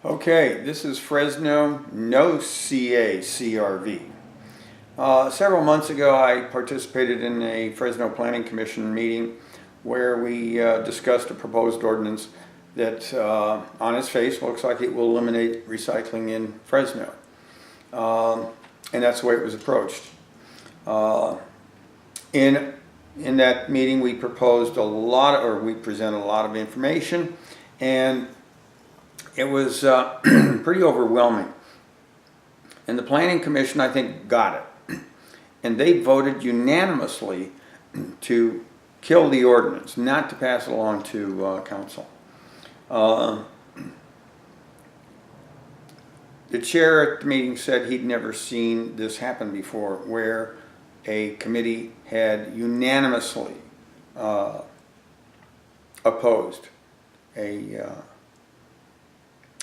Okay, this is Fresno No CRV. Several months ago I participated in a Fresno Planning Commission meeting where we discussed a proposed ordinance that on its face looks like it will eliminate recycling in Fresno. And that's the way it was approached. In that meeting we proposed we presented a lot of information, and it was pretty overwhelming. And the Planning Commission, I think, got it. And they voted unanimously to kill the ordinance, not to pass it along to council. The chair at the meeting said he'd never seen this happen before, where a committee had unanimously opposed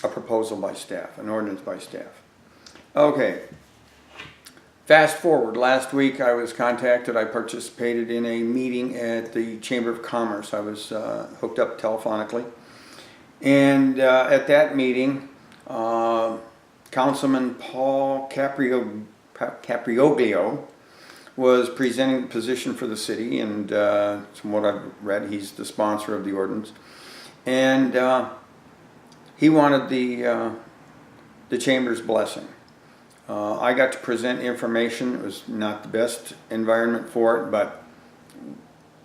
a proposal by staff, an ordinance by staff. Okay, fast forward. Last week I was contacted. I participated in a meeting at the Chamber of Commerce. I was hooked up telephonically. And at that meeting, Councilman Paul Caprioglio was presenting the position for the city, and from what I've read, he's the sponsor of the ordinance. And he wanted the Chamber's blessing. I got to present information. It was not the best environment for it, but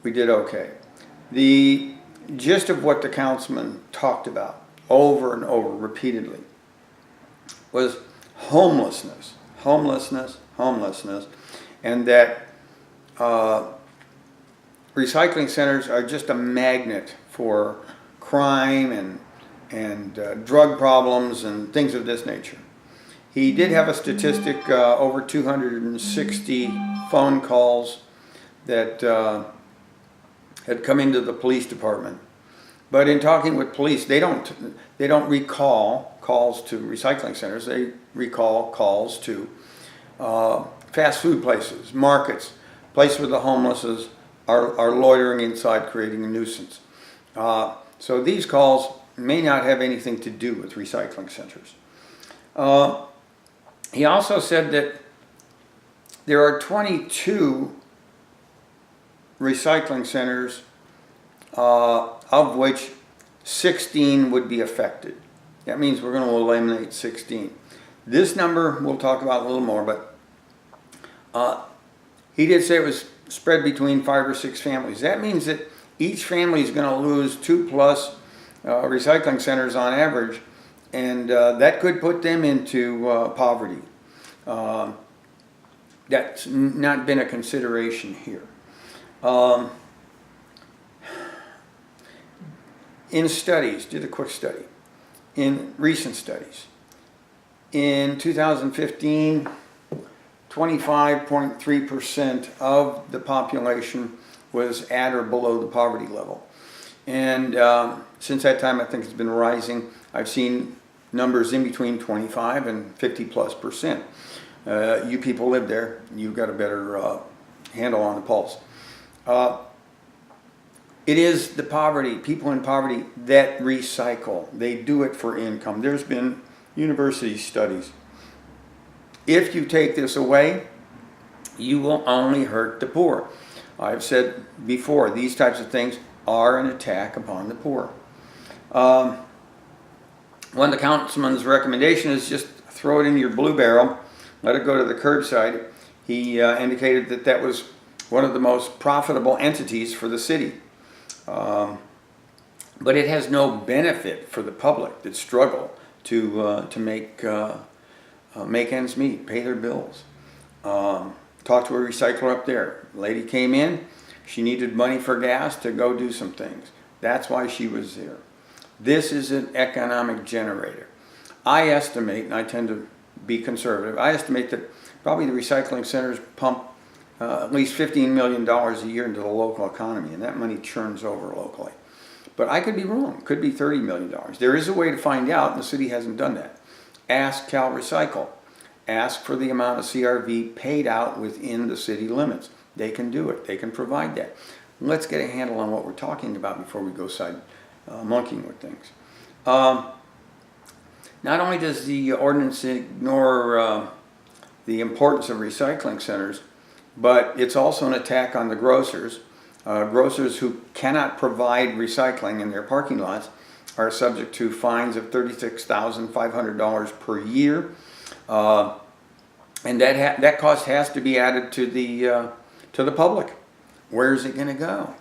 we did okay. The gist of what the councilman talked about over and over repeatedly was homelessness, and that recycling centers are just a magnet for crime and drug problems and things of this nature. He did have a statistic, over 260 phone calls that had come into the police department. But in talking with police, they don't recall calls to recycling centers. They recall calls to fast food places, markets, places where the homeless are loitering inside, creating a nuisance. So these calls may not have anything to do with recycling centers. He also said that there are 22 recycling centers, of which 16 would be affected. That means we're going to eliminate 16. This number we'll talk about a little more, but he did say it was spread between 5 or 6 families. That means that each family is going to lose 2+ recycling centers on average, and that could put them into poverty. That's not been a consideration here. In studies, did a quick study, in recent studies, in 2015, 25.3% of the population was at or below the poverty level. And since that time, I think it's been rising. I've seen numbers in between 25 and 50+%. You people live there. You've got a better handle on the pulse. It is the poverty, people in poverty, that recycle. They do it for income. There's been university studies. If you take this away, you will only hurt the poor. I've said before, these types of things are an attack upon the poor. One of the councilman's recommendation is just throw it in your blue barrel, let it go to the curbside. He indicated that that was one of the most profitable entities for the city. But it has no benefit for the public that struggle to make ends meet, pay their bills. Talked to a recycler up there. Lady came in. She needed money for gas to go do some things. That's why she was there. This is an economic generator. I estimate, and I tend to be conservative, I estimate that probably the recycling centers pump at least $15 million a year into the local economy, and that money churns over locally. But I could be wrong. It could be $30 million. There is a way to find out, and the city hasn't done that. Ask Cal Recycle. Ask for the amount of CRV paid out within the city limits. They can do it. They can provide that. Let's get a handle on what we're talking about before we go monkeying with things. not only does the ordinance ignore the importance of recycling centers, but it's also an attack on the grocers. Grocers who cannot provide recycling in their parking lots are subject to fines of $36,500 per year. And that cost has to be added to the public. Where is it going to go?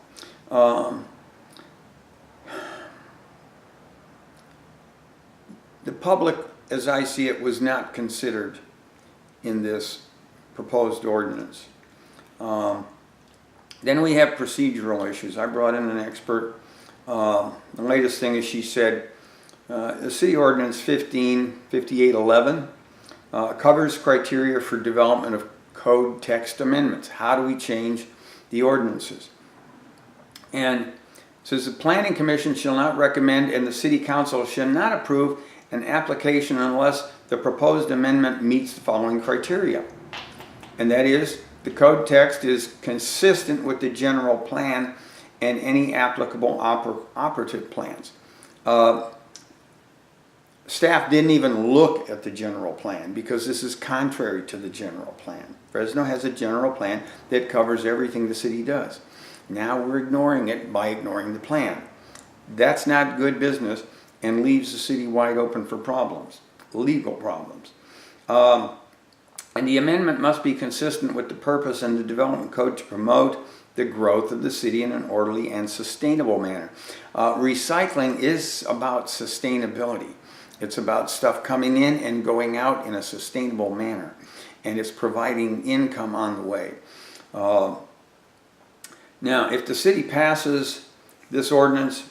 The public, as I see it, was not considered in this proposed ordinance. Then we have procedural issues. I brought in an expert. The latest thing is she said the city ordinance 155811 covers criteria for development of code text amendments. How do we change the ordinances? And it says the Planning Commission shall not recommend and the City Council shall not approve an application unless the proposed amendment meets the following criteria. And that is, the code text is consistent with the general plan and any applicable operative plans. Staff didn't even look at the general plan because this is contrary to the general plan. Fresno has a general plan that covers everything the city does. Now we're ignoring it by ignoring the plan. That's not good business and leaves the city wide open for problems, legal problems. And the amendment must be consistent with the purpose and the development code to promote the growth of the city in an orderly and sustainable manner. Recycling is about sustainability. It's about stuff coming in and going out in a sustainable manner. And it's providing income on the way. Now, if the city passes this ordinance,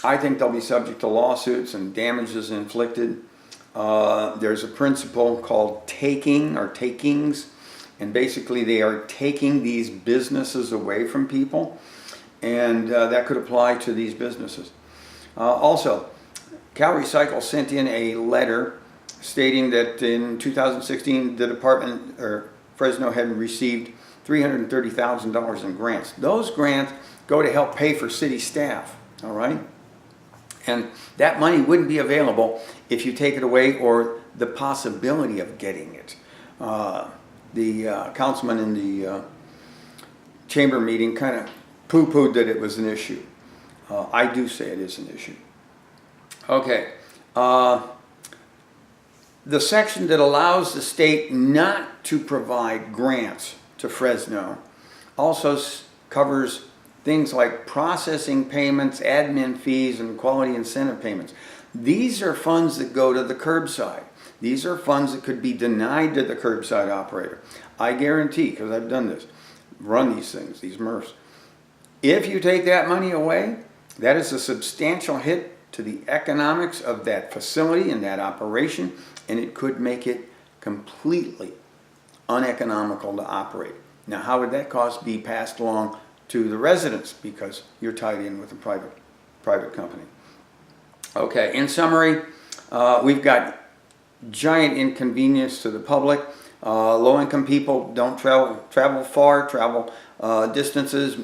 I think they'll be subject to lawsuits and damages inflicted. There's a principle called taking or takings, and basically they are taking these businesses away from people, and that could apply to these businesses. Also, Cal Recycle sent in a letter stating that in 2016 the department, or Fresno, had received $330,000 in grants. Those grants go to help pay for city staff, all right? And that money wouldn't be available if you take it away or the possibility of getting it. The councilman in the chamber meeting kind of poo-pooed that it was an issue. I do say it is an issue. Okay. The section that allows the state not to provide grants to Fresno also covers things like processing payments, admin fees, and quality incentive payments. These are funds that go to the curbside. These are funds that could be denied to the curbside operator. I guarantee, because I've done this, run these things, these MRFs. If you take that money away, that is a substantial hit to the economics of that facility and that operation, and it could make it completely uneconomical to operate. Now, how would that cost be passed along to the residents because you're tied in with a private company? Okay, in summary, we've got giant inconvenience to the public. Low-income people don't travel far, travel distances,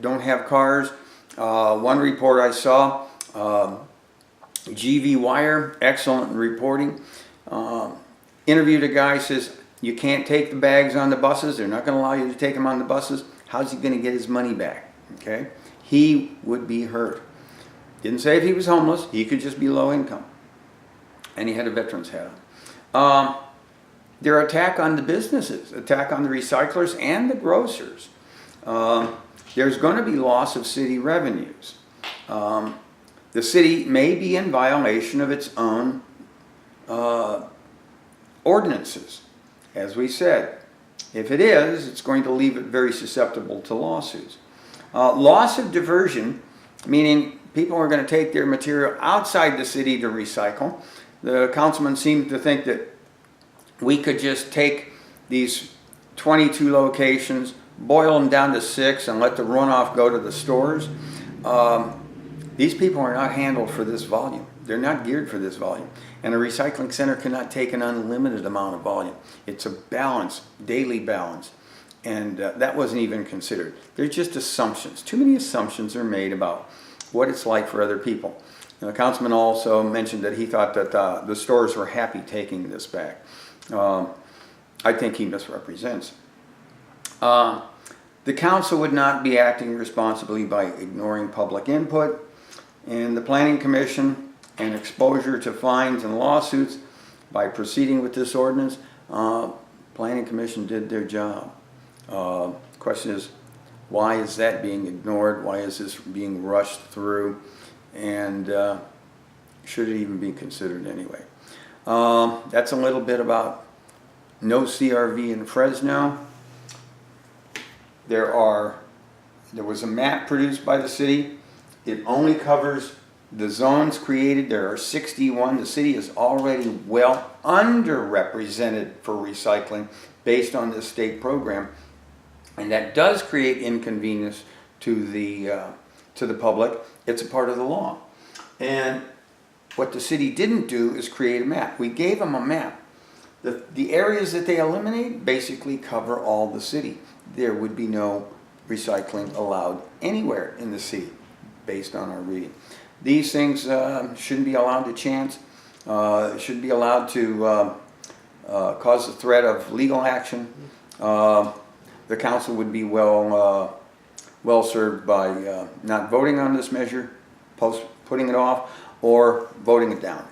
don't have cars. One report I saw, GV Wire, excellent reporting, interviewed a guy, says, you can't take the bags on the buses. They're not going to allow you to take them on the buses. How's he going to get his money back? Okay, he would be hurt. Didn't say if he was homeless. He could just be low income. And he had a veteran's hat on. Their attack on the businesses, attack on the recyclers and the grocers. There's going to be loss of city revenues. The city may be in violation of its own ordinances. As we said, if it is, it's going to leave it very susceptible to lawsuits. Loss of diversion, meaning people are going to take their material outside the city to recycle. The councilman seemed to think that we could just take these 22 locations, boil them down to 6, and let the runoff go to the stores. These people are not handled for this volume. They're not geared for this volume. And a recycling center cannot take an unlimited amount of volume. It's a balance, daily balance. And that wasn't even considered. They're just assumptions. Too many assumptions are made about what it's like for other people. The councilman also mentioned that he thought that the stores were happy taking this back. I think he misrepresents. The council would not be acting responsibly by ignoring public input, and the planning commission and exposure to fines and lawsuits by proceeding with this ordinance. Planning commission did their job. Question is, why is that being ignored? Why is this being rushed through? And should it even be considered anyway? That's a little bit about no CRV in Fresno. There was a map produced by the city. It only covers the zones created. There are 61. The city is already well underrepresented for recycling based on this state program, and that does create inconvenience to the public. It's a part of the law. And what the city didn't do is create a map. We gave them a map. The areas that they eliminate basically cover all the city. There would be no recycling allowed anywhere in the city based on our reading. These things shouldn't be allowed to chance, shouldn't be allowed to cause the threat of legal action. The council would be well served by not voting on this measure, putting it off, or voting it down.